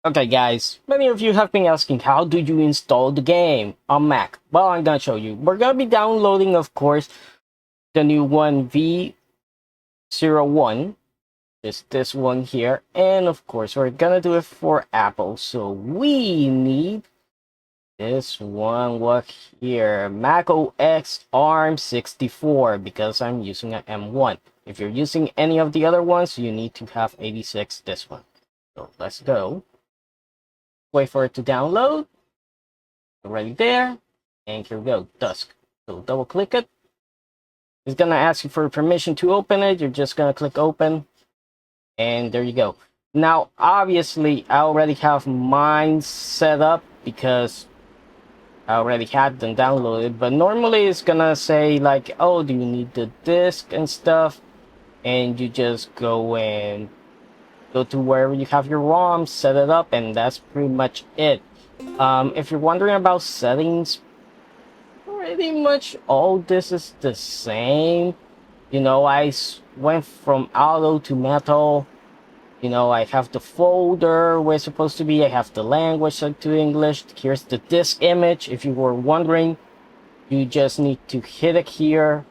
Okay guys, many of you have been asking how do you install the game on Mac? Well, I'm gonna show you. We're gonna be downloading, of course, the new one V01, just this one here, and of course we're gonna do it for Apple, so we need this one here, Mac OS ARM 64, because I'm using an M1. If you're using any of the other ones, you need to have 86, this one. So let's go. Wait for it to download. Already there, and here we go, Dusk. So double click it. It's gonna ask you for permission to open it. You're just gonna click open, and there you go. Now obviously I already have mine set up because I already had them downloaded, but normally it's gonna say like, oh, do you need the disk and stuff, and you just go to wherever you have your ROM, set it up, and that's pretty much it. If you're wondering about settings, pretty much all this is the same. You know, went from auto to metal. You know, I have the folder where it's supposed to be. I have the language set to English. Here's the disk image. If you were wondering, you just need to hit it here,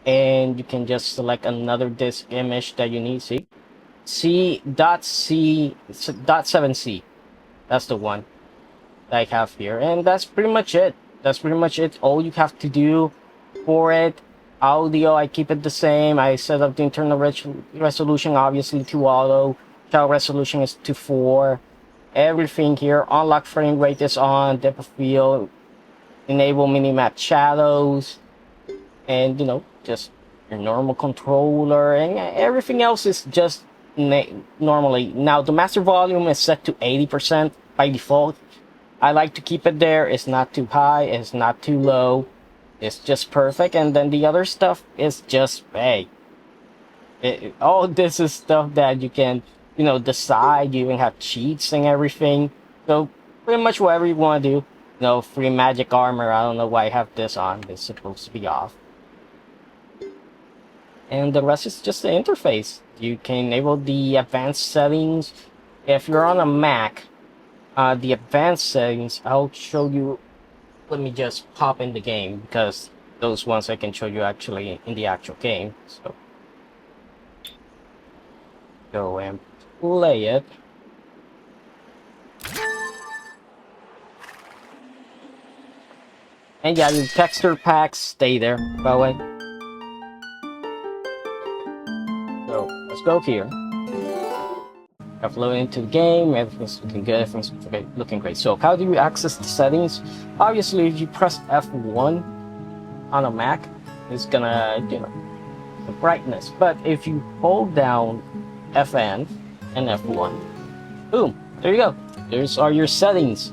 and you can just select another disk image that you need. See, C.7C. That's the one that I have here, and that's pretty much it. That's pretty much it. All you have to do for it. Audio, I keep it the same. I set up the internal resolution, obviously, to auto. Child resolution is to 4. Everything here. Unlock frame rate is on. Depth of field. Enable minimap shadows. And, you know, just your normal controller. And everything else is just normally. Now, the master volume is set to 80% by default. I like to keep it there. It's not too high, it's not too low. It's just perfect. And then the other stuff is just, hey, all this is stuff that you can, you know, decide. You even have cheats and everything. So pretty much whatever you want to do. You know, free magic armor. I don't know why I have this on. It's supposed to be off. And the rest is just the interface. You can enable the advanced settings. If you're on a Mac, the advanced settings, I'll show you. Let me just pop in the game, because those ones I can show you actually in the actual game. So go and play it. And yeah, the texture packs stay there, by the way. So let's go here. I've loaded into the game, everything's looking good, everything's looking great. So how do you access the settings? Obviously, if you press F1 on a Mac, it's gonna, you know, the brightness. But if you hold down FN and F1, boom, there you go. There's are your settings.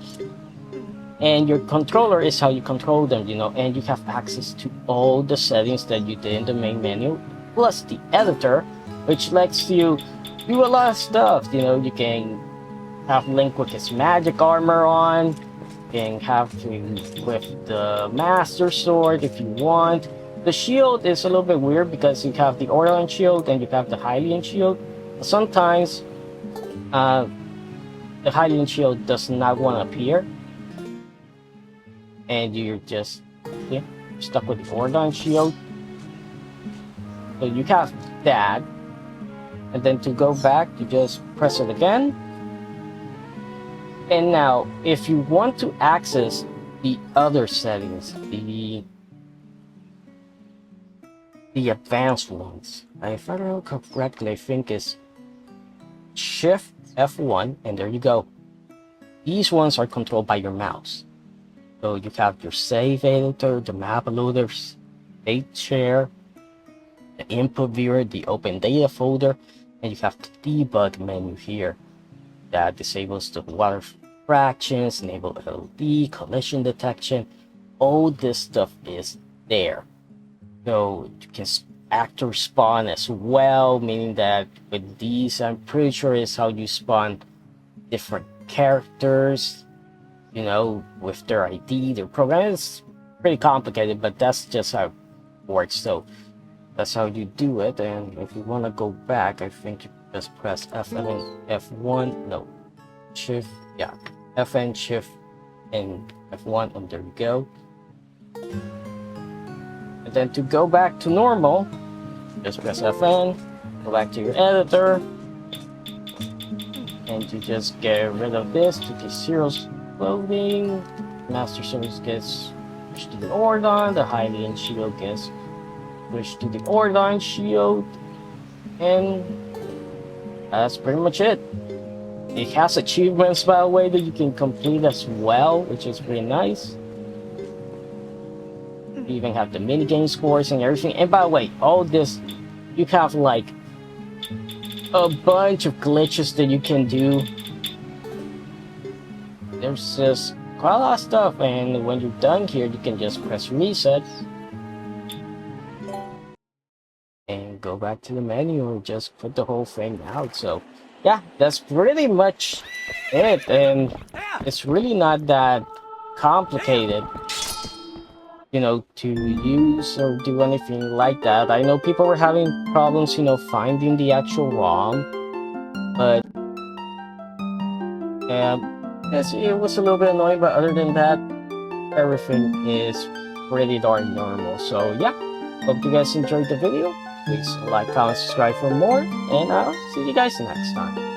And your controller is how you control them, you know, and you have access to all the settings that you did in the main menu, plus the editor, which lets you do a lot of stuff. You know, you can have Link with his magic armor on. You can have him with the Master Sword if you want. The shield is a little bit weird because you have the Orlan shield and you have the Hylian shield. Sometimes the Hylian shield does not want to appear, and you're just stuck with the Orlan shield. So you have that. And then to go back, you just press it again. And now, if you want to access the other settings, the advanced ones, if I remember correctly, I think it's Shift F1, and there you go. These ones are controlled by your mouse. So you have your save editor, the map loader, state share, the input viewer, the open data folder, and you have the debug menu here that disables the water fractions, enable LD, collision detection. All this stuff is there. So you can actor spawn as well, meaning that with these, I'm pretty sure is how you spawn different characters, you know, with their ID, their program. It's pretty complicated, but that's just how it works. So that's how you do it. And if you want to go back, I think you just press F1, no, Shift, yeah, FN, Shift, and F1, and there we go. And then to go back to normal, just press FN, go back to your editor, and to just get rid of this, to the zeros loading, master service gets pushed to the Ordon, the Hylian shield gets pushed to the Ordon shield, and that's pretty much it. It has achievements, by the way, that you can complete as well, which is pretty nice. You even have the minigame scores and everything. And by the way, all this, you have like a bunch of glitches that you can do. There's just quite a lot of stuff, and when you're done here, you can just press reset and go back to the menu and just put the whole thing out. So yeah, that's pretty much it, and it's really not that complicated, you know, to use or do anything like that. I know people were having problems, you know, finding the actual ROM, but it was a little bit annoying, but other than that, everything is pretty darn normal. So yeah, hope you guys enjoyed the video. Please like, comment, subscribe for more, and I'll see you guys next time.